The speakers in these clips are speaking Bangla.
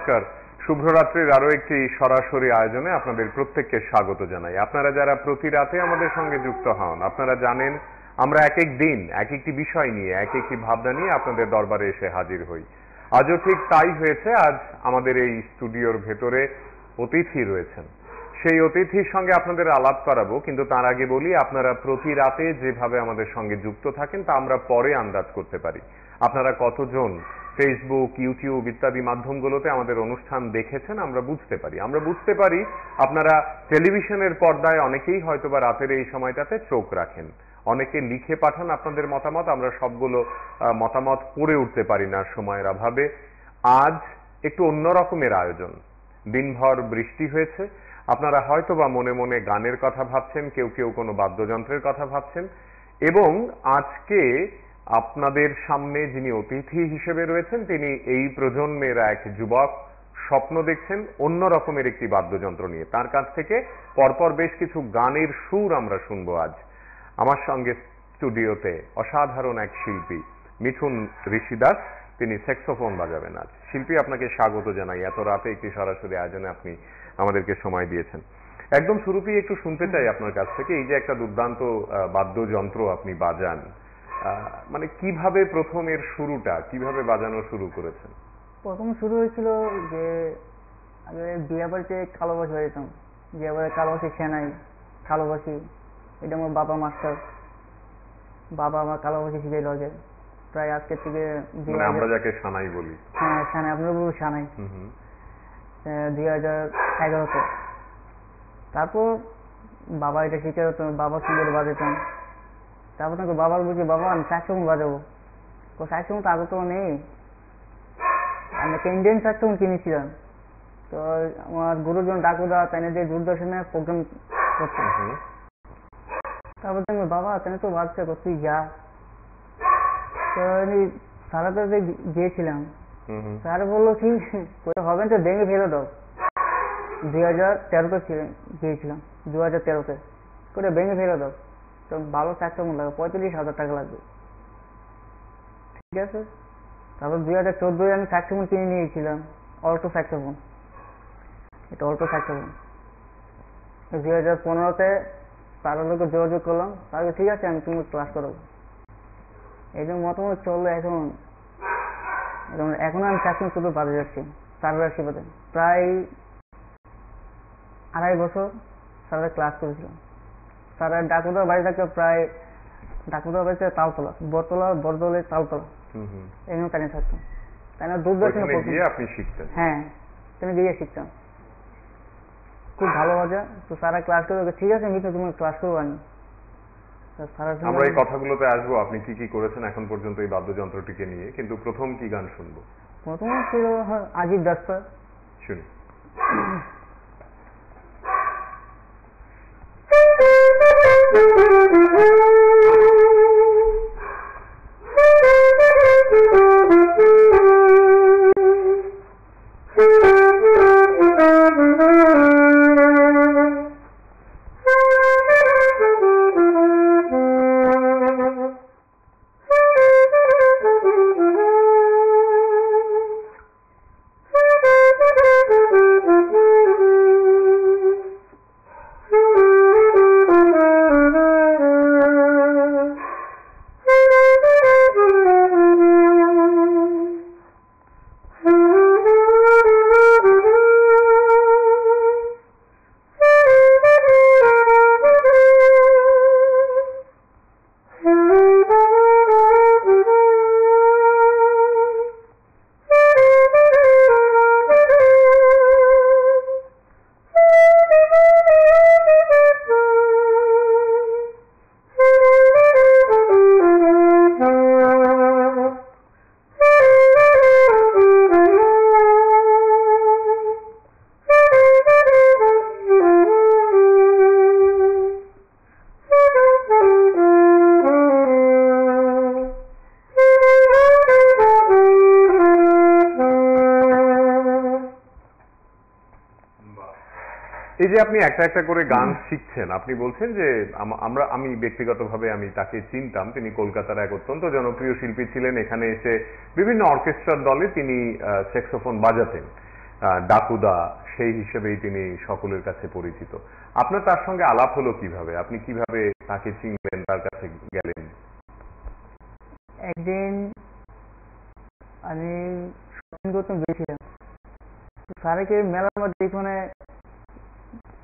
নমস্কার। শুভরাত্রির আরো একটি সরাসরি আয়োজনে আপনাদের প্রত্যেককে স্বাগত জানাই। আপনারা যারা প্রতি রাতে আমাদের সঙ্গে যুক্ত হন, আপনারা জানেন আমরা এক এক দিন এক একটি বিষয় নিয়ে এক একটি ভাবনা নিয়ে আপনাদের দরবারে এসে হাজির হই। আজও ঠিক তাই হয়েছে। আজ আমাদের এই স্টুডিওর ভেতরে অতিথি রয়েছেন। সেই অতিথির সঙ্গে আপনাদের আলাপ করাবো, কিন্তু তার আগে বলি, আপনারা প্রতি রাতে যেভাবে আমাদের সঙ্গে যুক্ত থাকেন তা আমরা পরে আন্দাজ করতে পারি। আপনারা কতজন ফেসবুক, ইউটিউব ইত্যাদি মাধ্যমগুলোতে আমাদের অনুষ্ঠান দেখেছেন আমরা বুঝতে পারি আপনারা টেলিভিশনের পর্দায় অনেকেই হয়তোবা রাতের এই সময়টাতে চোখ রাখেন, অনেকে লিখে পাঠান আপনাদের মতামত। আমরা সবগুলো মতামত পড়ে উঠতে পারি না সময়ের অভাবে। আজ একটু অন্যরকমের আয়োজন। দিনভর বৃষ্টি হয়েছে, আপনারা হয়তোবা মনে মনে গানের কথা ভাবছেন, কেউ কেউ কোনো বাদ্যযন্ত্রের কথা ভাবছেন, এবং আজকে আপনাদের সামনে যিনি অতিথি হিসেবে রয়েছেন তিনি এই প্রজন্মের এক যুবক, স্বপ্ন দেখছেন অন্য রকমের একটি বাদ্যযন্ত্র নিয়ে। তার কাছ থেকে পরপর বেশ কিছু গানের সুর আমরা শুনবো আজ। আমার সঙ্গে স্টুডিওতে অসাধারণ এক শিল্পী মিঠুন ঋষি দাস, তিনি স্যাক্সোফোন বাজাবেন আজ। শিল্পী, আপনাকে স্বাগত জানাই। এত রাতে একটি সরাসরি আয়োজনে আপনি আমাদেরকে সময় দিয়েছেন। একদম শুরুতেই একটু শুনতে চাই আপনার কাছ থেকে, এই যে একটা দুর্দান্ত বাদ্যযন্ত্র আপনি বাজান, মানে কিভাবে প্রথম এর শুরুটা, কিভাবে বাজানো শুরু করেছেন? প্রথম শুরু হয়েছিল যে আগে বিয়ে বাড়িতে কালোবাসি বাজাতাম, বিয়ে বাড়ি কালোবাসি সেনাই, কালোবাসি, এটা আমার বাবা মাস্টার, বাবা আমার কালোবাসি শিখাইল আগে প্রায় আজকের থেকে আমরা যাকে সানাই বলি। হ্যাঁ সানাই, আপনার বলবো সানাই, 2011-তে। তারপর বাবা এটা শিখে হতো, বাবার সঙ্গে বাজাতাম। তারপর তোমাকে বাবার বলছি, বাবা আমি স্যাক্সোফোন বাজাবো। তো স্যাক্সোফোন তো আগে তো নেই, আমি একটা ইন্ডিয়ান স্যাক্সোফোন কিনেছিলাম। তো আমার গুরুজন ডাকুদা তাই দিয়ে দূরদর্শনে প্রোগ্রাম করছে। তারপর তুমি বাবা তাই তো বাজছে, তুই যা। তো আমি সারা কাছে গিয়েছিলাম, স্যার বললো কি হবে তো ভেঙে ফেলে দাও। 2013-তে গিয়েছিলাম, 2013-তে করে ভেঙে ফেলে দাও। তো ভালো স্যাক্সোফোন লাগবে, 45,000 টাকা লাগবে। ঠিক আছে। তারপর 2014-এ আমি স্যাক্সোফোন কিনে নিয়েছিলাম, অল্টো স্যাক্সোফোন, এটা অল্টো স্যাক্সোফোন। 2015-তে তার লোকে যোগাযোগ করলাম, তাহলে ঠিক আছে আমি তুমি ক্লাস করাবো। এই জন্য মতামত চললো। এখন আমি স্যাক্সোফোন শুধু বাজে যাচ্ছি স্যারের আশীর্বাদে। প্রায় 2.5 বছর স্যারের ক্লাস করেছিলাম। স্যারের ডাকুদা বাড়ি থাকতে প্রায়, ডাকুদা বাড়িতে তালতলা, বরদলে তালতলা, এখানে কানে থাকতাম। তাই না দূরদর্শনে আপনি শিখতেন? হ্যাঁ, তুমি গিয়ে শিখতাম, খুব ভালো মজা। তো স্যারা ক্লাস করবে, ঠিক আছে মিঠু তুমি ক্লাস করবো। আমি আমরা এই কথাগুলোতে আসবো, আপনি কি কি করেছেন এখন পর্যন্ত এই বাদ্যযন্ত্রটিকে নিয়ে, কিন্তু প্রথম কি গান শুনবো? প্রথম ছিল আজিব দাস্তা, শুনি। এই যে আপনি একটা একটা করে গান শিখছেন, আপনি বলছেন যে আমি ব্যক্তিগতভাবে আমি তাকে চিনতাম, তিনি কলকাতার এক অত্যন্ত জনপ্রিয় শিল্পী ছিলেন। এখানে এসে বিভিন্ন অর্কেস্ট্রার দলে তিনি স্যাক্সোফোন বাজাতেন। ডাকুদা সেই হিসেবেই তিনি সকলের কাছে পরিচিত। আপনার তার সঙ্গে আলাপ হলো কিভাবে? আপনি কিভাবে তাকে চিনলেন, তার কাছে গেলেন? একদিন আমি শপিং করতে গেছিলাম, স্যারকে মেলার মধ্যে এখানে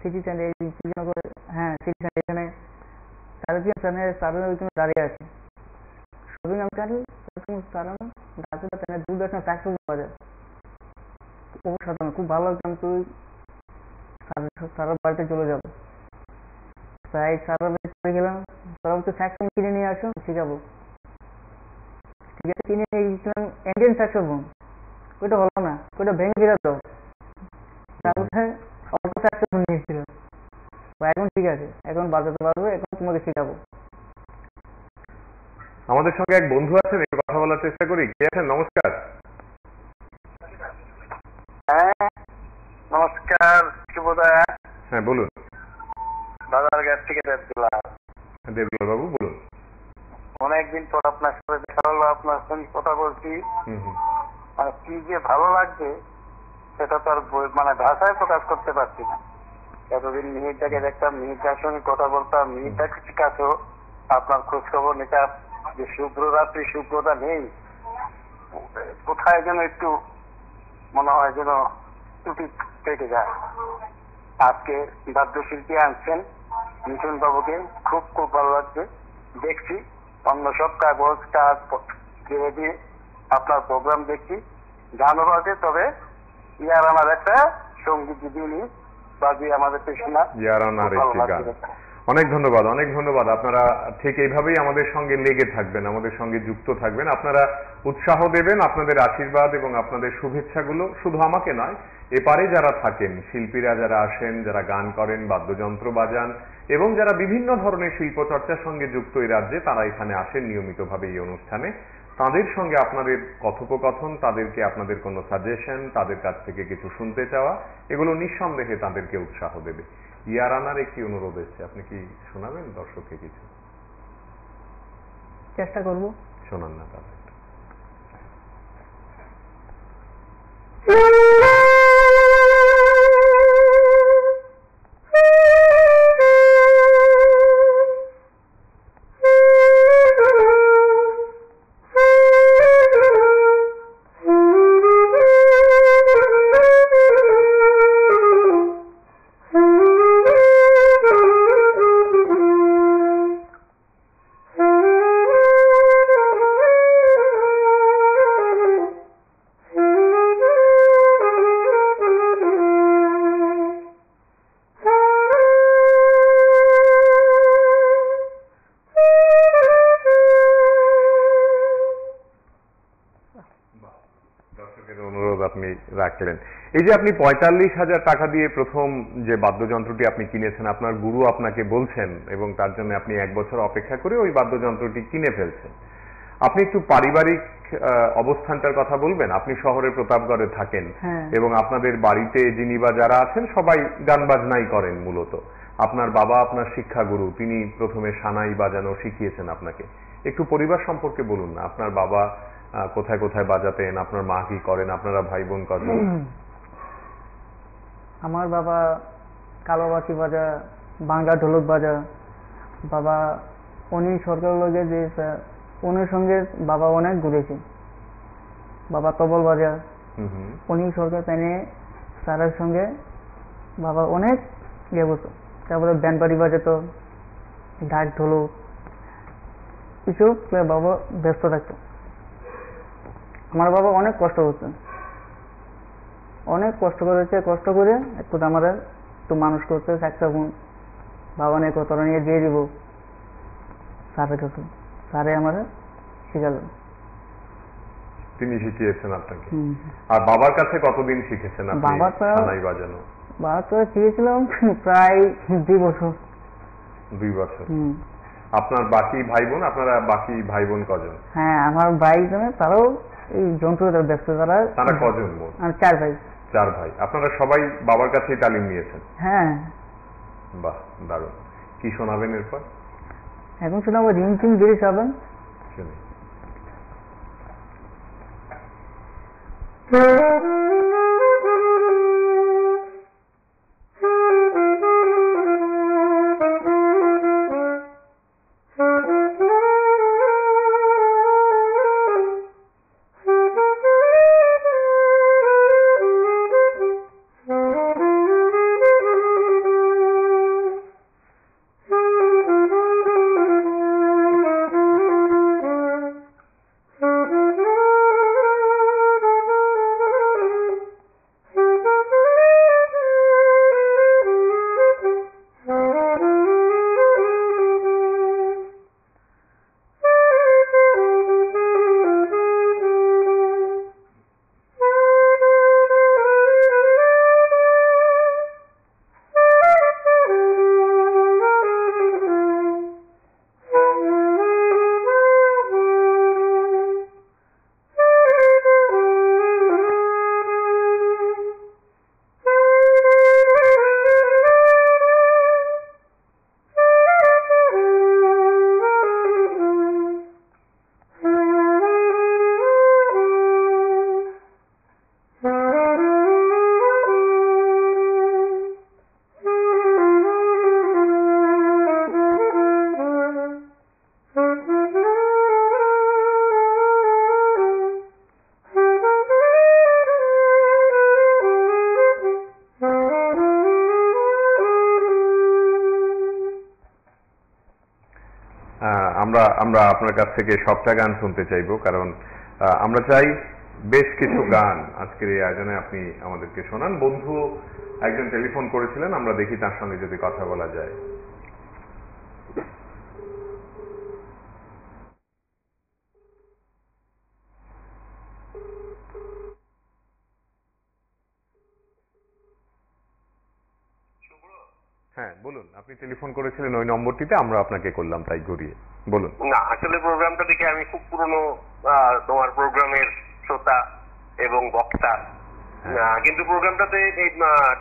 সিটি সেন্টার, হ্যাঁ সিটি সেন্টার, এখানে স্যারের ওইখানে দাঁড়িয়ে আছে শপিং। আমি জানি স্যার ডাকুদা তেনে দূরদর্শন স্যাক্সোফোন বাজায়, অসাধারণ, খুব ভালো লাগতাম। তুই স্যারের বাড়িতে চলে যাবো, তাই স্যারের বাড়িতে চলে গেলাম। স্যার তো স্যাক্সোফোন কিনে নিয়ে আসো, শিখাবো। ঠিক আছে, কিনে নিয়ে গেছিলাম ইন্ডিয়ান স্যাক্সোফোন, ওইটা হলো না, ওইটা ভেঙে ফেরা দাও। তারপরে অল্প স্যাক্সোফোন নিয়েছিল, এখন ঠিক আছে, এখন বাজাতে পারবো, এখন তোমাকে শেখাবো। আমাদের সঙ্গে এক বন্ধু আছেন, এই কথা বলার চেষ্টা করি। কে আছেন? নমস্কার। হ্যাঁ নমস্কার, শুভদয়া। হ্যাঁ বলুন। বাজারঘাট থেকে দেবদুলাল। দেবদুলাল বাবু বলুন। অনেকদিন পর আপনার সাথে দেখা হলো, আপনার সঙ্গে কথা বলছি। আর কি যে ভালো লাগছে সেটা তো আর মানে ভাষায় প্রকাশ করতে পারছি না। এতদিন মিহিরদাকে দেখতাম, মিহিরদার সঙ্গে কথা বলতাম, মিহিরদাকে শিখাতো, আপনার খোঁজ খবর নিতাম, যে শুভ্র রাত্রি শুভ্রতা নেই, কোথায় যেন একটু মনে হয় যেন ত্রুটি পেটে যায়। আজকে বাদ্যশিল্পী আনছেন মিঠুন বাবুকে, খুব খুব ভালো লাগছে। দেখছি অন্য সব কাগজ দিয়ে আপনার প্রোগ্রাম দেখছি, গানও আছে, তবে ইয়ারানার একটা সঙ্গীত যিনি বাজিয়ে আমাদেরকে শোনা, ইয়ারানার একটি গান। অনেক ধন্যবাদ, অনেক ধন্যবাদ। আপনারা ঠিক এইভাবেই আমাদের সঙ্গে লেগে থাকবেন, আমাদের সঙ্গে যুক্ত থাকবেন। আপনারা উৎসাহ দেবেন, আপনাদের আশীর্বাদ এবং আপনাদের শুভেচ্ছাগুলো শুধু আমাকে নয়, এপারে যারা থাকেন, শিল্পীরা যারা আসেন, যারা গান করেন, বাদ্যযন্ত্র বাজান এবং যারা বিভিন্ন ধরনের শিল্প চর্চার সঙ্গে যুক্ত এই রাজ্যে, তারা এখানে আসেন নিয়মিতভাবে এই অনুষ্ঠানে। তাদের সঙ্গে আপনাদের কথোপকথন, তাদেরকে আপনাদের কোনো সাজেশন, তাদের কাছ থেকে কিছু শুনতে চাওয়া, এগুলো নিঃসন্দেহে তাদেরকে উৎসাহ দেবে। ইয়ারানার একটি অনুরোধ এসছে, আপনি কি শোনাবেন দর্শককে কিছু? চেষ্টা করবো। শোনান না তাহলে। রাখলেন। এই যে আপনি 45,000 টাকা দিয়ে প্রথম যে বাদ্যযন্ত্রটি আপনি কিনেছেন, আপনার গুরু আপনাকে বলছেন এবং তার জন্য আপনি 1 বছর অপেক্ষা করে ওই বাদ্যযন্ত্রটি কিনে ফেলছেন। আপনি একটু পারিবারিক অবস্থানটার কথা বলবেন। আপনি শহরে প্রতাপগড়ে থাকেন এবং আপনাদের বাড়িতে যিনি বা যারা আছেন সবাই গান বাজনাই করেন মূলত। আপনার বাবা আপনার শিক্ষাগুরু, তিনি প্রথমে সানাই বাজানো শিখিয়েছেন আপনাকে। একটু পরিবার সম্পর্কে বলুন না, আপনার বাবা কোথায় কোথায় বাজাতেন, আপনার মা কি করেন, আপনারা ভাই বোন কজন? আমার বাবা কালোবাসি বাজা, বাংলা ঢোলক বাজা। বাবা উনি সরকার লোকে যে উনির সঙ্গে বাবা অনেক ঘুরেছে। বাবা তবল বাজা, উনি সরকার তাইনে স্যারের সঙ্গে বাবা অনেক ইয়ে করতো। তারপরে ব্যান্ড পার্টি বাজাতো, ঢাক ঢোলক এসব বাবা ব্যস্ত থাকতো। আমার বাবা অনেক কষ্ট করতেন, অনেক কষ্ট করেছে, কষ্ট করে একটু আমাদের একটু মানুষ করতে স্যাক্সোফোন বাবা নিয়ে কতটা নিয়ে দিয়ে দিব স্যারের কাছে। স্যারে আমাদের শিখালেন, তিনি শিখিয়েছেন আপনাকে। আর বাবার কাছে কতদিন শিখেছেন আপনি সানাই বাজানো? বাবার কাছে শিখেছিলাম প্রায় 2 বছর। 2 বছর। আপনার বাকি ভাই বোন, আপনারা বাকি ভাই বোন কজন? হ্যাঁ, আমার ভাই তারাও এই যন্ত্র ব্যস্ত। তারা কজন? 4 ভাই। 4 ভাই। আপনারা সবাই বাবার কাছেই তালিম নিয়েছেন? হ্যাঁ। বাহ, দারুণ। কি শোনাবেন এরপর? এখন শোনাবো রিমঝিম গিরি সাবান। শুনি। আমরা আপনার কাছ থেকে সবটা গান শুনতে চাইবো, কারণ আমরা চাই বেশ কিছু গান আজকের এই আয়োজনে আপনি আমাদেরকে শোনান। বন্ধু একজন টেলিফোন করেছিলেন, আমরা দেখি তার সঙ্গে যদি কথা বলা যায়। হ্যাঁ বলুন, আপনি টেলিফোন করেছিলেন ওই নম্বরটিতে, আমরা আপনাকে করলাম তাই ঘুরিয়ে। বলুন। না, আসলে প্রোগ্রামটা দেখে আমি খুব পুরনো তোমার প্রোগ্রামের শ্রোতা এবং বক্তা, কিন্তু প্রোগ্রামটাতে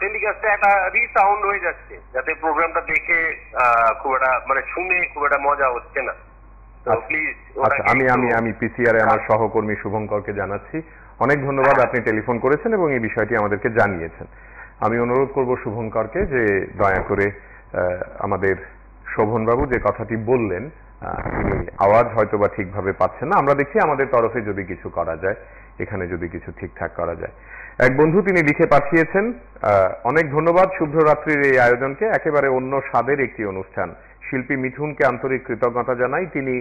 টেলিকাস্টে একটা রিসাউন্ড হয়ে যাচ্ছে, যাতে প্রোগ্রামটা দেখে খুব একটা মানে শুনে খুব একটা মজা হচ্ছে না। প্লিজ আচ্ছা, আমি পিসিআর এ আমার সহকর্মী শুভঙ্করকে জানাচ্ছি। অনেক ধন্যবাদ, আপনি টেলিফোন করেছেন এবং এই বিষয়টি আমাদেরকে জানিয়েছেন। আমি অনুরোধ করব শুভঙ্করকে যে দয়া করে আমাদের শোভনবাবু যে কথাটি বললেন, তিনি আওয়াজ হয়তো বা ঠিকভাবে পাচ্ছেন না, আমরা দেখি আমাদের তরফে যদি কিছু করা যায়, এখানে যদি কিছু ঠিকঠাক করা যায়। এক বন্ধু তিনি লিখে পাঠিয়েছেন, অনেক ধন্যবাদ শুভ্ররাত্রির এই আয়োজনকে, একেবারে অন্য স্বাদের একটি অনুষ্ঠান। শিল্পী মিঠুনকে আন্তরিক কৃতজ্ঞতা জানাই, তিনি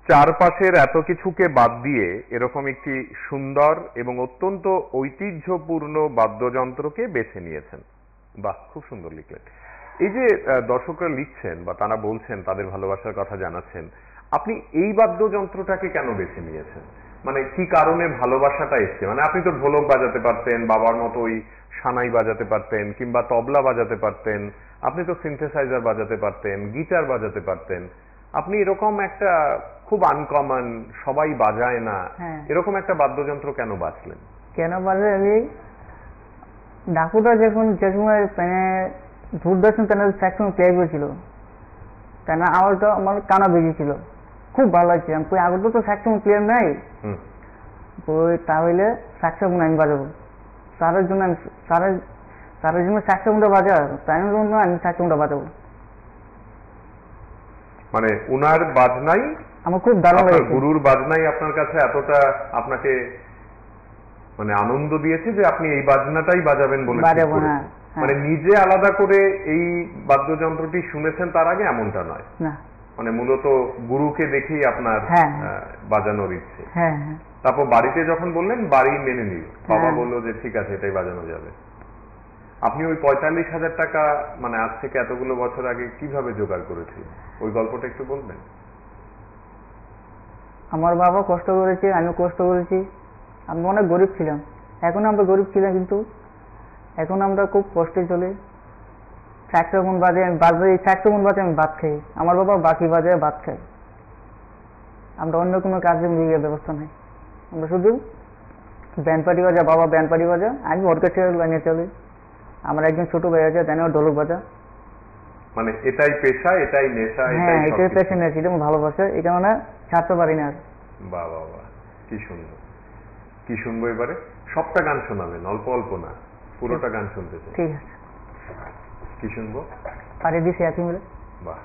চারপাশের এত কিছুকে বাদ দিয়ে এরকম একটি সুন্দর এবং অত্যন্ত ঐতিহ্যপূর্ণ বাদ্যযন্ত্রকে বেছে নিয়েছেন। বাহ, খুব সুন্দর লিখলেন। এই যে দর্শকরা লিখছেন বা তারা বলছেন, তাদের ভালোবাসার কথা জানাচ্ছেন, আপনি এই বাদ্যযন্ত্রটাকে কেন বেছে নিয়েছেন? মানে কি কারণে ভালোবাসাটা এসছে? মানে আপনি তো ঢোলক বাজাতে পারতেন, বাবার মতো ওই সানাই বাজাতে পারতেন, কিংবা তবলা বাজাতে পারতেন, আপনি তো সিনথেসাইজার বাজাতে পারতেন, গিটার বাজাতে পারতেন। আপনি এরকম একটা খুব আনকমন, সবাই বাজায় না, এরকম একটা বাদ্যযন্ত্র কেন বাছলেন? কেন বাজে, আমি ডাকুটা যখন যে সময় মানে দূরদর্শন চ্যানেল স্যাক্সোফোন প্লে করেছিল, কেন আওয়াজটা আমার কানা বেজেছিল, খুব ভালো লাগছে। আমি আগত তো স্যাক্সোফোন প্লেয়ার নাই, তাহলে স্যাক্সোফোন আমি বাজাবো, স্যারের জন্য আমি স্যারের জন্য স্যাক্সোফোনটা বাজার, তাই জন্য আমি স্যাক্সোফোনটা বাজাবো। মানে উনার বাজনাই আমার খুব দারুণ লাগে, গুরুর বাজনাই আপনার কাছে এতটা আপনাকে মানে আনন্দ দিয়েছে যে আপনি এই বাজনাটাই বাজাবেন বলে বাজাবো। মানে নিজে আলাদা করে এই বাদ্যযন্ত্রটি শুনেছেন তার আগে এমনটা নয়, মানে মূলত গুরুকে দেখেই আপনার বাজানোর ইচ্ছে। তারপর বাড়িতে যখন বললেন, বাড়ি মেনে নিল, বাবা বললো যে ঠিক আছে এটাই বাজানো যাবে। আপনি ওই 45,000 টাকা মানে আজ থেকে এতগুলো বছর আগে কিভাবে জোগাড় করেছিলেন, ওই গল্পটা একটু বলবেন? আমার বাবা কষ্ট করেছে, আমিও কষ্ট করেছি। আমি অনেক গরিব ছিলাম, এখন আমরা গরিব ছিলাম, কিন্তু এখন আমরা খুব কষ্টে চলে। স্যাক্সোফোন বাজে আমি স্যাক্সোফোন বাজে আমি ভাত খাই, আমার বাবা বাকি বাজে ভাত খাই। আমরা অন্য কোনো কাজে ব্যবস্থা নেই, আমরা শুধু ব্যান্ড পার্টি বাজা, বাবা ব্যান্ড পার্টি বাজা, আমি অর্কেস্ট্রার লাইনে চলি। আমার একজন ছোট ভাই আছে, তাই ঢোলক বাজা। মানে এটাই পেশা, এটাই নেশা? হ্যাঁ, এটাই পেশা, নেশা, এটা ভালোবাসা, এটা মানে ছাড়তে পারি না। বাহ বাহ বাহ, কি সুন্দর। কি শুনবো এবারে? সবটা গান শোনাবেন, অল্প অল্প না, পুরোটা গান শুনতে চাই। ঠিক আছে, কি শুনবো? পারে দিছি একই মিলে। বাহ।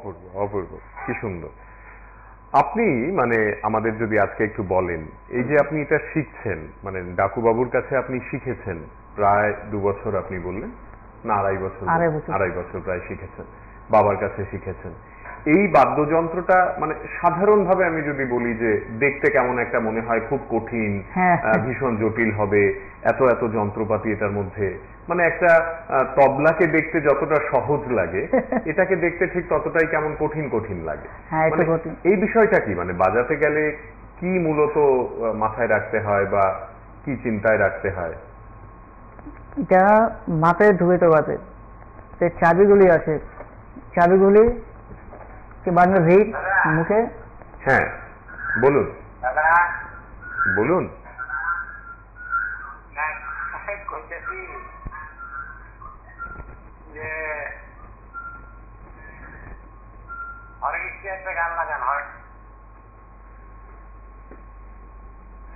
অপূর্ব অপূর্ব, কি সুন্দর। আপনি মানে আমাদের যদি আজকে একটু বলেন, এই যে আপনি এটা শিখছেন, মানে ডাকুবাবুর কাছে আপনি শিখেছেন প্রায় 2 বছর আপনি বললেন না, 2.5 বছর, 2.5 বছর প্রায় শিখেছেন, বাবার কাছে শিখেছেন। এই বাদ্যযন্ত্রটা মানে সাধারণভাবে আমি যদি বলি যে দেখতে কেমন একটা মনে হয়, খুব কঠিন, ভীষণ জটিল হবে, এত এত যন্ত্রপাতি এটার মধ্যে, মানে একটা তবলাকে দেখতে যতটা সহজ লাগে এটাকে দেখতে ঠিক ততটাই কেমন কঠিন কঠিন লাগে। মানে এই বিষয়টা কি, মানে বাজাতে গেলে কি মূলত মাথায় রাখতে হয় বা কি চিন্তায় রাখতে হয়? এটা মাথায় ঢুকে বাজে, যে চাবিগুলি আছে, চাবিগুলি বাজানোর রিড মুখে। হ্যাঁ বলুন বলুন।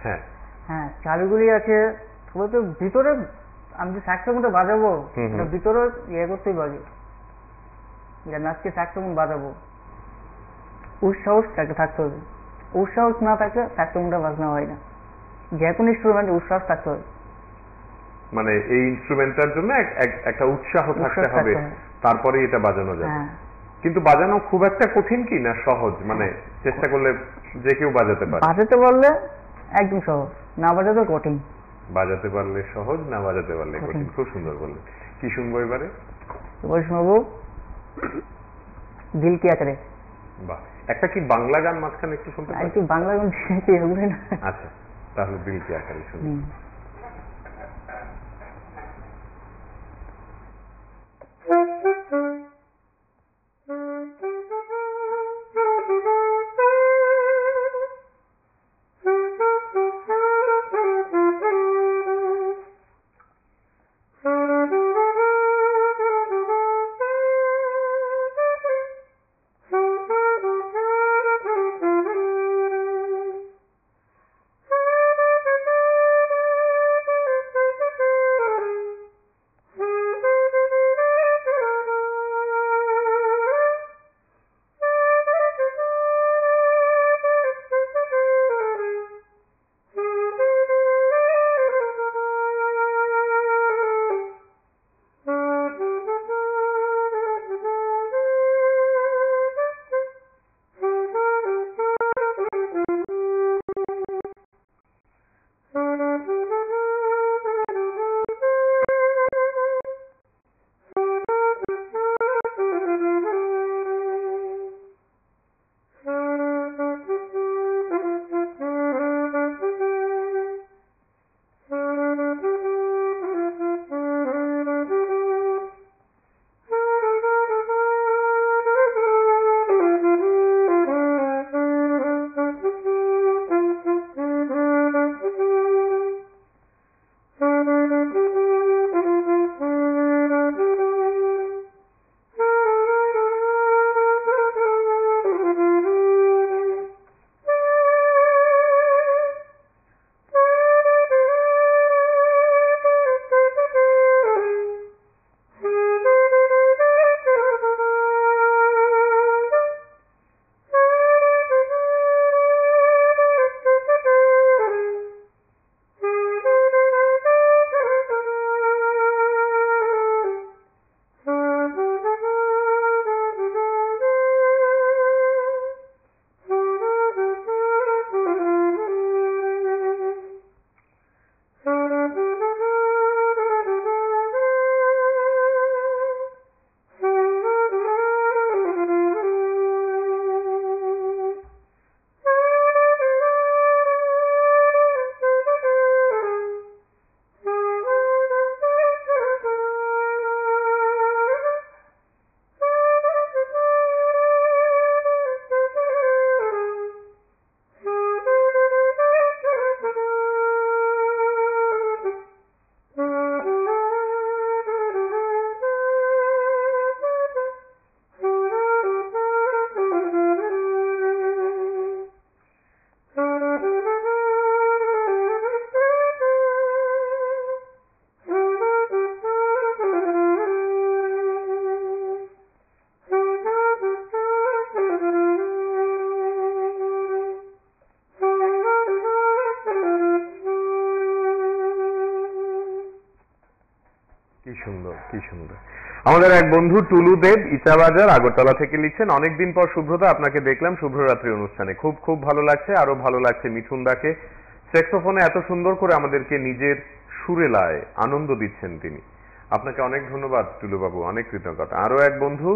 হ্যাঁ হ্যাঁ চাবিগুলি আছে, তবে তো ভিতরে আমি যে স্যাক্সোফোনটা বাজাবো ভিতরে ইয়ে করতেই বাজে, নাচকে স্যাক্সোফোন বাজাবো, উৎসাহস থাকতে হবে। উৎসাহস না থাকলে স্যাক্সোফোনটা বাজানো হয় না। যে কোনো ইনস্ট্রুমেন্ট উৎসাহস থাকতে হবে, মানে এই ইনস্ট্রুমেন্টটার জন্য একটা উৎসাহ থাকতে হবে, তারপরে এটা বাজানো যাবে। কিন্তু বাজানো খুব একটা কঠিন কি না সহজ, মানে চেষ্টা করলে যে কেউ বাজাতে পারে? বাজাতে পারলে একদম সহজ, না বাজাতে কঠিন। বাজাতে পারলে সহজ, না বাজাতে পারলে কঠিন। খুব সুন্দর বললেন। কি শুনবো এবারে? এবার শোনাবো দিল কি আকারে। বাহ, একটা কি বাংলা গান মাঝখানে একটু শুনতে পারি? একটু বাংলা গান না। আচ্ছা তাহলে দিল কি আকারে শুনি। সুন্দর, কি সুন্দর। আমাদের এক বন্ধু টুলু দেব ইচাবাজার আগরতলা থেকে লিখছেন, অনেকদিন পর শুভ্রতা আপনাকে দেখলাম শুভ্ররাত্রি অনুষ্ঠানে, খুব খুব ভালো লাগছে। আরো ভালো লাগছে মিঠুন দাকে, স্যাক্সোফোনে এত সুন্দর করে আমাদেরকে নিজের সুরেলায় আনন্দ দিচ্ছেন তিনি। আপনাকে অনেক ধন্যবাদ টুলু বাবু, অনেক কৃতজ্ঞতা। আরো এক বন্ধু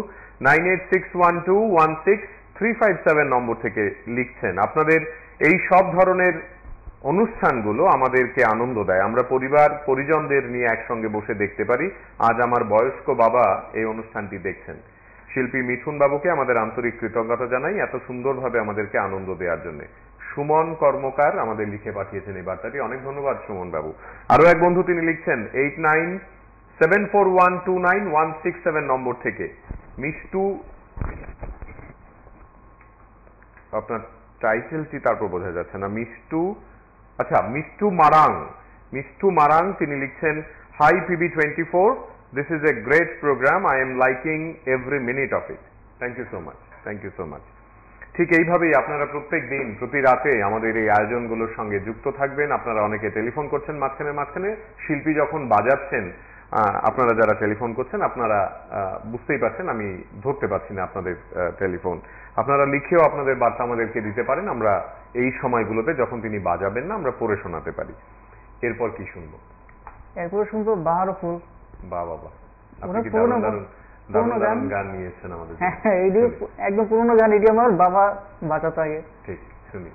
9861216357 নম্বর থেকে লিখছেন, আপনাদের এই সব ধরনের অনুষ্ঠানগুলো আমাদেরকে আনন্দ দেয়, আমরা পরিবার পরিজনদের নিয়ে একসঙ্গে বসে দেখতে পারি। আজ আমার বয়স্ক বাবা এই অনুষ্ঠানটি দেখছেন। শিল্পী মিঠুন বাবুকে আমাদের আন্তরিক কৃতজ্ঞতা জানাই এত সুন্দরভাবে আমাদেরকে আনন্দ দেওয়ার জন্য। সুমন কর্মকার আমাদের লিখে পাঠিয়েছেন এই বার্তাটি, অনেক ধন্যবাদ সুমন বাবু। আরো এক বন্ধু তিনি লিখছেন 8974129167 নম্বর থেকে, মিষ্টু, আপনার টাইটেলটি তারপর বোঝা যাচ্ছে না, মিষ্টু মারাং তিনি লিখছেন, hi PB24, this is a great program, I am liking every minute of it. Thank you so much, thank you so much. ঠিক এইভাবেই আপনারা প্রত্যেক দিন প্রতি রাতে আমাদের এই আয়োজনগুলোর সঙ্গে যুক্ত থাকবেন। আপনারা অনেকে টেলিফোন করছেন মাঝখানে শিল্পী যখন বাজাচ্ছেন, আপনারা যারা টেলিফোন করছেন আপনারা বুঝতেই পারছেন আমি ধরতে পারছি না আপনাদের টেলিফোন। আপনারা লিখেও আপনাদের বার্তা আমাদেরকে দিতে পারেন, আমরা এই সময়গুলোতে যখন তিনি বাজাবেন না আমরা পড়ে শোনাতে পারি। এরপর কি শুনবো? এরপর শুনবো বাহার ফুল। বাহ, আপনি কি দারুণ দারুণ গান নিয়েছেন আমাদের। হ্যাঁ, এটি একদম পুরোনো গান, এটি আমার বাবা বাঁচাতে আগে। ঠিক, শুনি।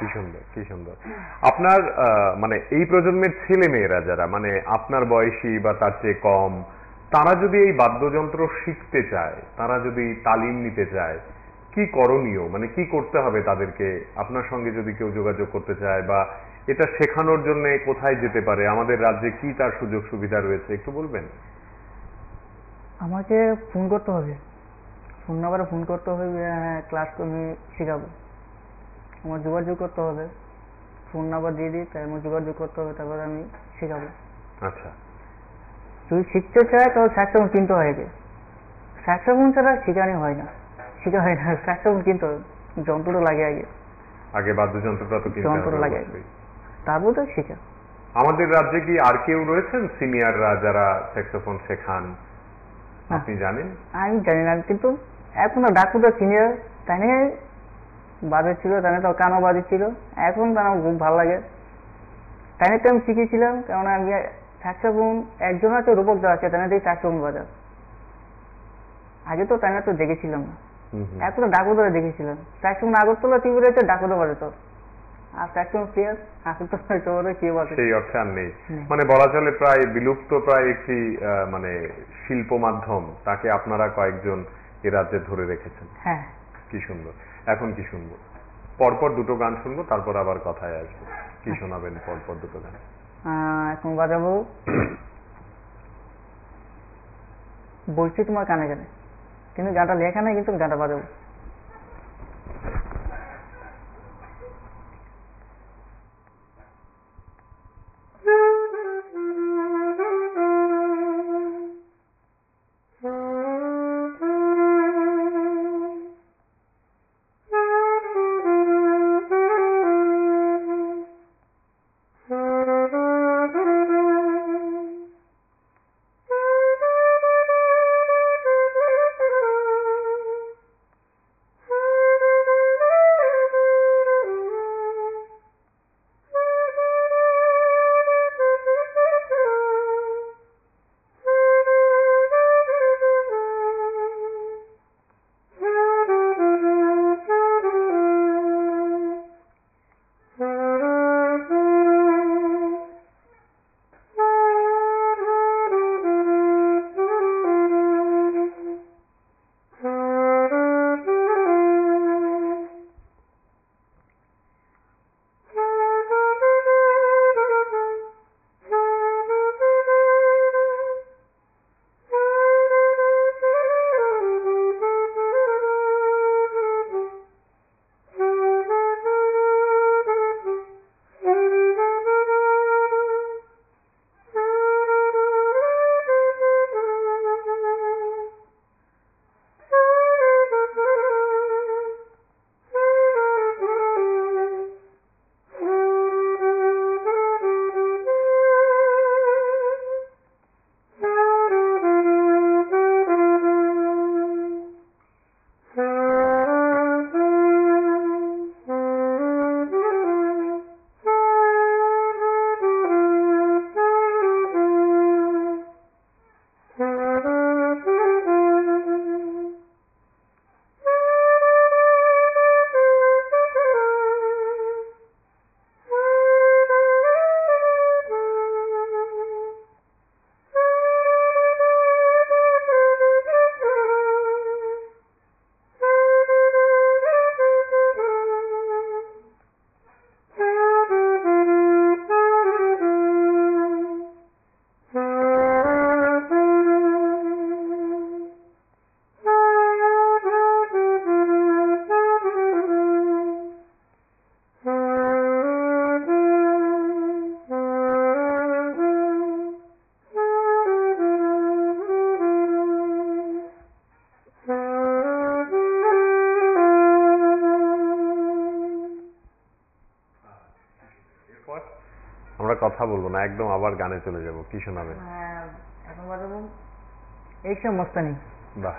কি সুন্দর, কি সুন্দর। আপনার মানে এই প্রজন্মের ছেলে মেয়েরা যারা মানে আপনার বয়সী বা তার চেয়ে কম, তারা যদি এই বাদ্যযন্ত্র শিখতে চায়, তারা যদি তালিম নিতে চায়, কি করণীয়, মানে কি করতে হবে তাদেরকে? আপনার সঙ্গে যদি কেউ যোগাযোগ করতে চায় বা এটা শেখানোর জন্য কোথায় যেতে পারে, আমাদের রাজ্যে কি তার সুযোগ সুবিধা রয়েছে একটু বলবেন? আমাকে ফোন করতে হবে, ফোন নাম্বারে ফোন করতে হবে, ক্লাস আমি শেখাবো। আমার যোগাযোগ করতে হবে, ফোন নাম্বার দিয়ে দিই, তাই আমার যোগাযোগ করতে হবে, তারপরে আমি শেখাবো। আচ্ছা, যদি শিখতে চায় তাহলে স্যাক্সোফোন কিনতে হয় আগে। স্যাক্সোফোন ছাড়া শেখানো হয় না, শেখা হয় না। স্যাক্সোফোন কিনতে হবে, যন্ত্রটা লাগে আগে, আগে বাদ্যযন্ত্রটা তো কিনতে যন্ত্র হবে লাগে অবশ্যই। তারপর তো শেখা। আমাদের রাজ্যে কি আর কেউ রয়েছেন সিনিয়ররা যারা স্যাক্সোফোন শেখান, আপনি জানেন? আমি জানি না, কিন্তু এখন ডাকুটা সিনিয়র তাই বাজে ছিল, তাই তো কানো বাজে ছিল, এখন তার খুব ভালো লাগে। তাই তো আমি শিখেছিলাম, কারণ আমি স্যাক্সোফোন একজন আছে, রূপক দা আছে, তাই দিয়ে স্যাক্সোফোন বাজার। আগে তো তাই তো দেখেছিলাম না, এখন ডাকুদা দেখেছিলাম। স্যাক্সোফোন আগরতলা টিভি রয়েছে, ডাকুদা বাজে তো, আর স্যাক্সোফোন প্লেয়ার আগরতলা শহরে কেউ আছে সেই অর্থে আর নেই। মানে বলা চলে প্রায় বিলুপ্ত প্রায় একটি মানে শিল্প মাধ্যম, তাকে আপনারা কয়েকজন এ রাজ্যে ধরে রেখেছেন। হ্যাঁ, কি সুন্দর। এখন কি শুনবো? পরপর দুটো গান শুনবো, তারপর আবার কথায় আসবো। কি শোনাবেন পরপর দুটো গান? এখন বাজাবো বলছি তোমার কানে কানে, কিন্তু গানটা লেখা নেই, কিন্তু গানটা বাজাবো। আমরা কথা বলবো না, একদম আবার গানে চলে যাব। কি শোনাবেন? এখন বাজাবো এই সব মস্তানি। বাহ,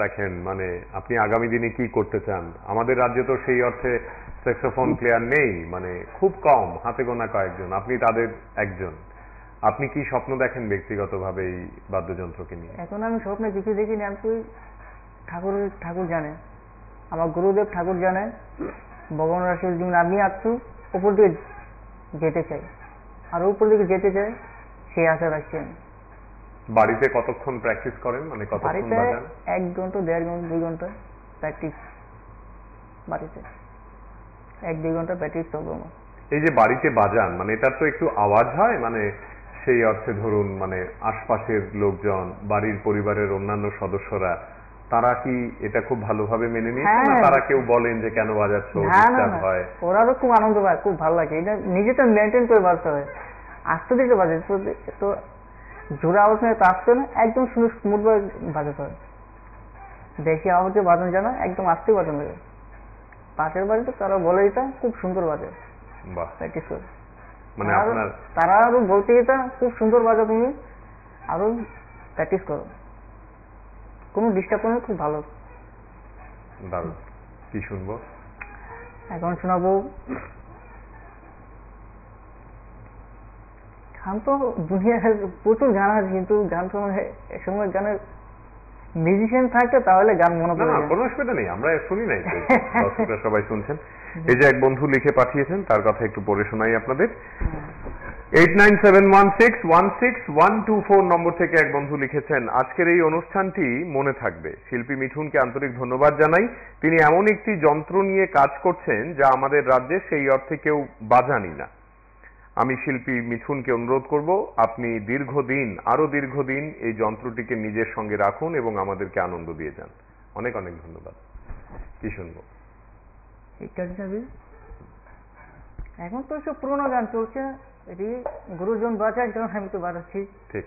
দেখেন, মানে আপনি আগামী দিনে কি করতে চান? আমাদের রাজ্যে তো সেই অর্থে স্যাক্সোফোন প্লেয়ার নেই, মানে খুব কম, হাতে গোনা কয়েকজন, আপনি তাদের একজন। আপনি কি স্বপ্ন দেখেন ব্যক্তিগতভাবে এই বাদ্যযন্ত্রকে নিয়ে? এখন আমি স্বপ্নে কিছু দেখিনি, আমি ঠাকুর জানে, আমার গুরুদেব ঠাকুর জানে, ভগবান রাসুল যেমন আমি আসছু উপর দিকে যেতে চাই, আর উপর দিকে যেতে চাই, সেই আশা রাখছি আমি। বাড়িতে কতক্ষণ প্র্যাকটিস করেন, মানে কতক্ষণ বাড়িতে বাজান? 1 ঘন্টা 1.5 ঘন্টা 2 ঘন্টা প্র্যাকটিস, বাড়িতে 1-2 ঘন্টা প্র্যাকটিস করবো আমার। এই যে বাড়িতে বাজান, মানে এটার তো একটু আওয়াজ হয়, মানে সেই অর্থে ধরুন মানে আশপাশের লোকজন, বাড়ির পরিবারের অন্যান্য সদস্যরা, তারা কি এটা খুব ভালোভাবে মেনে নিয়েছে, না তারা কেউ বলেন যে কেন বাজাচ্ছ, ডিস্টার্ব হয়? ওরাও খুব আনন্দ পায়, খুব ভালো লাগে। এটা নিজেটা মেনটেন করে বাজতে হয়, আস্তে দিকে বাজে তো জোরে আওয়াজ নেই, তো আসতে না, একদম স্মুথ ভাবে বাজাতে হয়। বেশি আওয়াজে বাজানো যায় না, একদম আস্তে বাজানো যায়। পাশের বাড়িতে তারা বলে এটা খুব সুন্দর বাজে, বাহ, প্র্যাকটিস করে। মানে আপনার তারা আরো বলতে এটা খুব সুন্দর বাজো, তুমি আরো প্র্যাকটিস করো, কোনো ডিস্টার্ব নেই, খুব ভালো। দারুণ। কি শুনবো এখন? শোনাবো গান, তো দুনিয়ার প্রচুর গান আছে, কিন্তু গান শোনার সময় গানের মিউজিশিয়ান থাকে তাহলে গান মনে না পড়ে না, যায়। কোনো অসুবিধা নেই, আমরা শুনি নাই তো, দর্শকরা সবাই শুনছেন। এই যে এক বন্ধু লিখে পাঠিয়েছেন, তার কথা একটু পড়ে শোনাই আপনাদের। 8971616124 নম্বর থেকে এক বন্ধু লিখেছেন, আজকের এই অনুষ্ঠানটি মনে থাকবে। শিল্পী মিঠুনকে আন্তরিক ধন্যবাদ জানাই। তিনি এমন একটি যন্ত্র নিয়ে কাজ করছেন যা আমাদের রাজ্যে সেই অর্থে কেউ বাজানি না। আমি শিল্পী মিঠুনকে অনুরোধ করব, আপনি আরো দীর্ঘদিন এই যন্ত্রটিকে নিজের সঙ্গে রাখুন এবং আমাদেরকে আনন্দ দিয়ে যান। অনেক অনেক ধন্যবাদ। কি শুনবো? এখন তো সব পুরোনো গান চলছে, এটি গুরুজন বাজায়, কারণ আমি তো বাজাচ্ছি। ঠিক।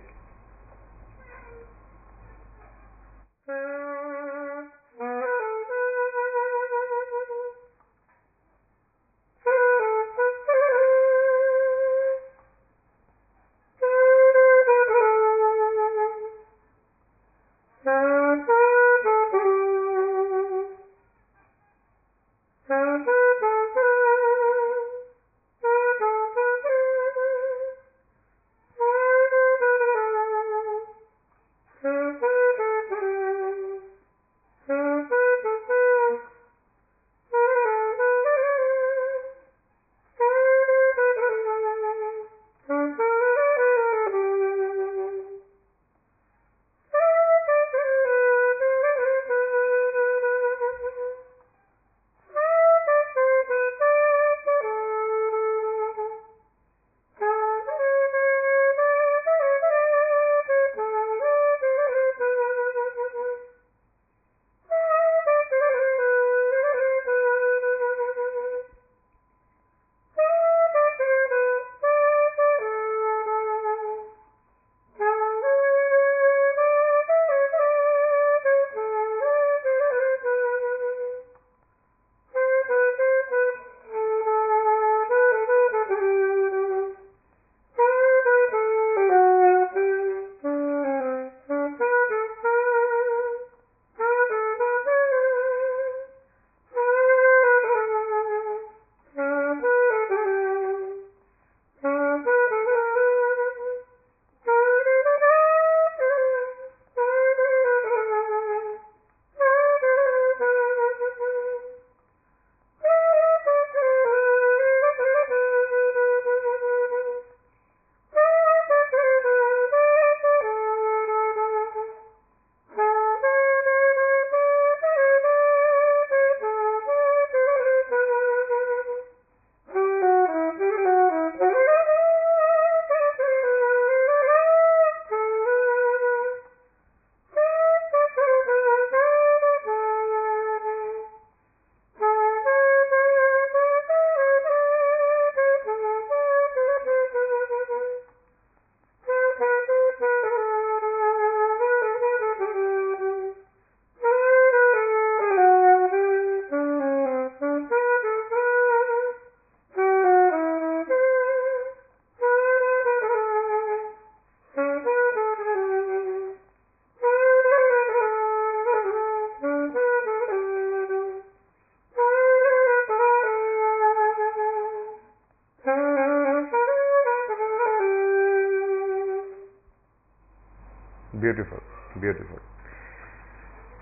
Beautiful beautiful.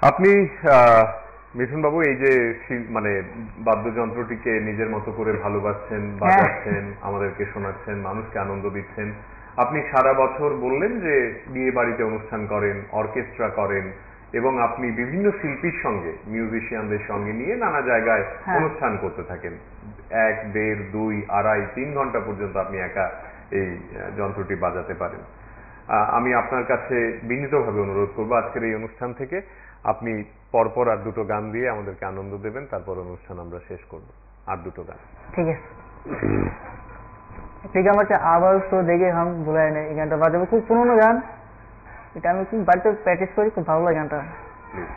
আপনি মিঠুন বাবু এই যে মানে বাদ্যযন্ত্রটিকে নিজের মতো করে ভালোবাসছেন, বাজাচ্ছেন, আমাদেরকে শোনাচ্ছেন, মানুষকে আনন্দ দিচ্ছেন। আপনি সারা বছর বললেন যে বিয়ে বাড়িতে অনুষ্ঠান করেন, অর্কেস্ট্রা করেন, এবং আপনি বিভিন্ন শিল্পীর সঙ্গে, মিউজিশিয়ানদের সঙ্গে নিয়ে নানা জায়গায় অনুষ্ঠান করতে থাকেন। 1, 1.5, 2, 2.5, 3 ঘন্টা পর্যন্ত আপনি একা এই যন্ত্রটি বাজাতে পারেন। আমি আপনার কাছে বিনীতভাবে অনুরোধ করবো আজকের এই অনুষ্ঠান থেকে আপনি পরপর আর দুটো গান দিয়ে আমাদেরকে আনন্দ দেবেন, তারপর অনুষ্ঠান আমরা শেষ করব। আর দুটো গান। ঠিক আছে। ঠিক আছে, আবার তো দেখে হাম ভুলাই না, এই গানটা বাজাবো, খুব পুরোনো গান, এটা আমি খুব বাড়িতে প্র্যাকটিস করি, খুব ভালো লাগে গানটা। প্লিজ।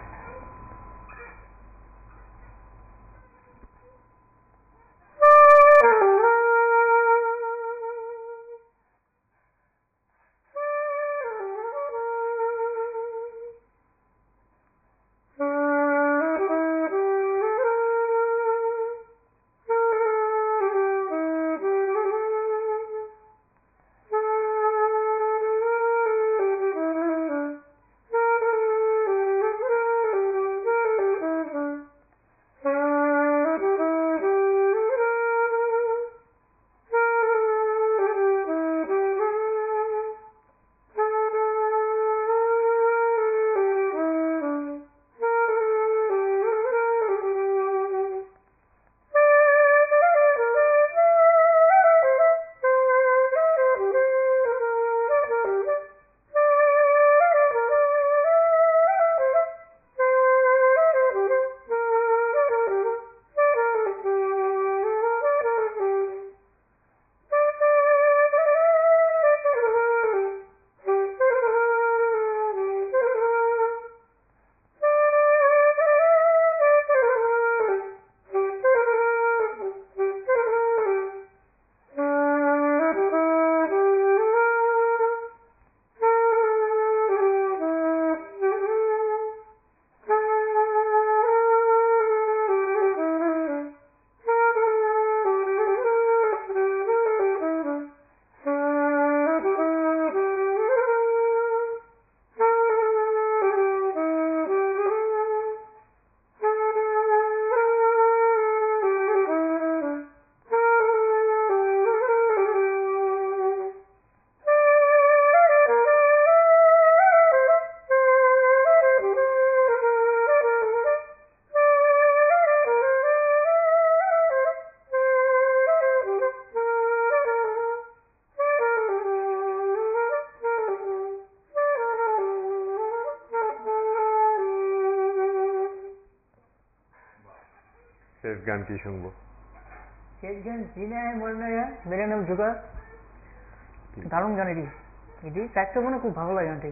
শেষ গান কি শুনবো? শেষ গান চিনে মনে নাই, মেরে নাম ঝুঁকা, দারুণ গান এটি, এটি স্যাক্সোফোনে খুব ভালো লাগে গানটি।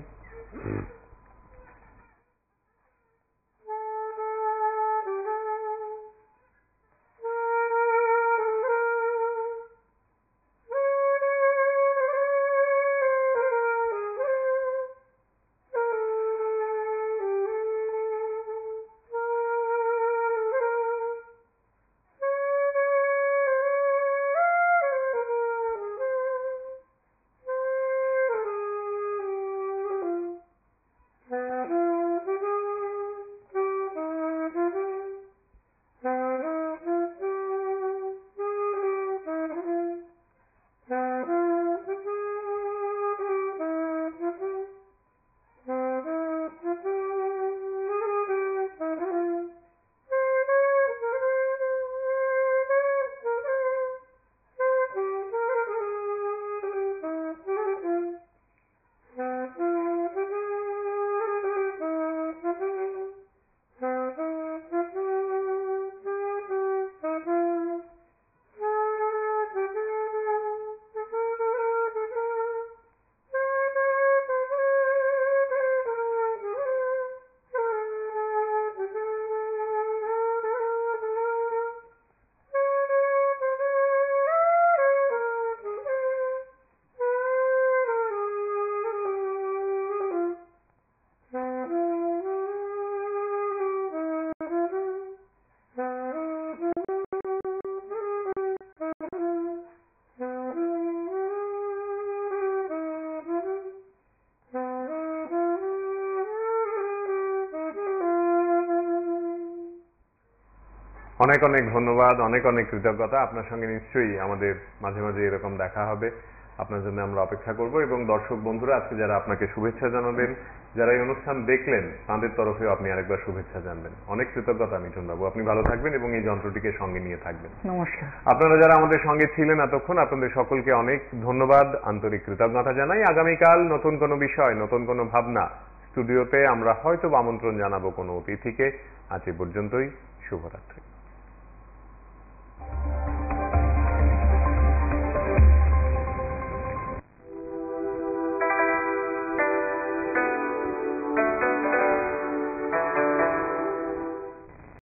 অনেক অনেক ধন্যবাদ, অনেক অনেক কৃতজ্ঞতা। আপনার সঙ্গে নিশ্চয়ই আমাদের মাঝে মাঝে এরকম দেখা হবে। আপনার জন্য আমরা অপেক্ষা করব এবং দর্শক বন্ধুরা আজকে যারা আপনাকে শুভেচ্ছা জানাবেন, যারা এই অনুষ্ঠান দেখলেন তাদের তরফেও আপনি আরেকবার শুভেচ্ছা জানবেন। অনেক কৃতজ্ঞতা মিঠুন বাবু, আপনি ভালো থাকবেন এবং এই যন্ত্রটিকে সঙ্গে নিয়ে থাকবেন। নমস্কার। আপনারা যারা আমাদের সঙ্গে ছিলেন এতক্ষণ, আপনাদের সকলকে অনেক ধন্যবাদ, আন্তরিক কৃতজ্ঞতা জানাই। আগামীকাল নতুন কোনো বিষয়, নতুন কোনো ভাবনা স্টুডিওতে আমরা হয়তো আমন্ত্রণ জানাবো কোনো অতিথিকে। আজ এ পর্যন্তই, শুভরাত্রি।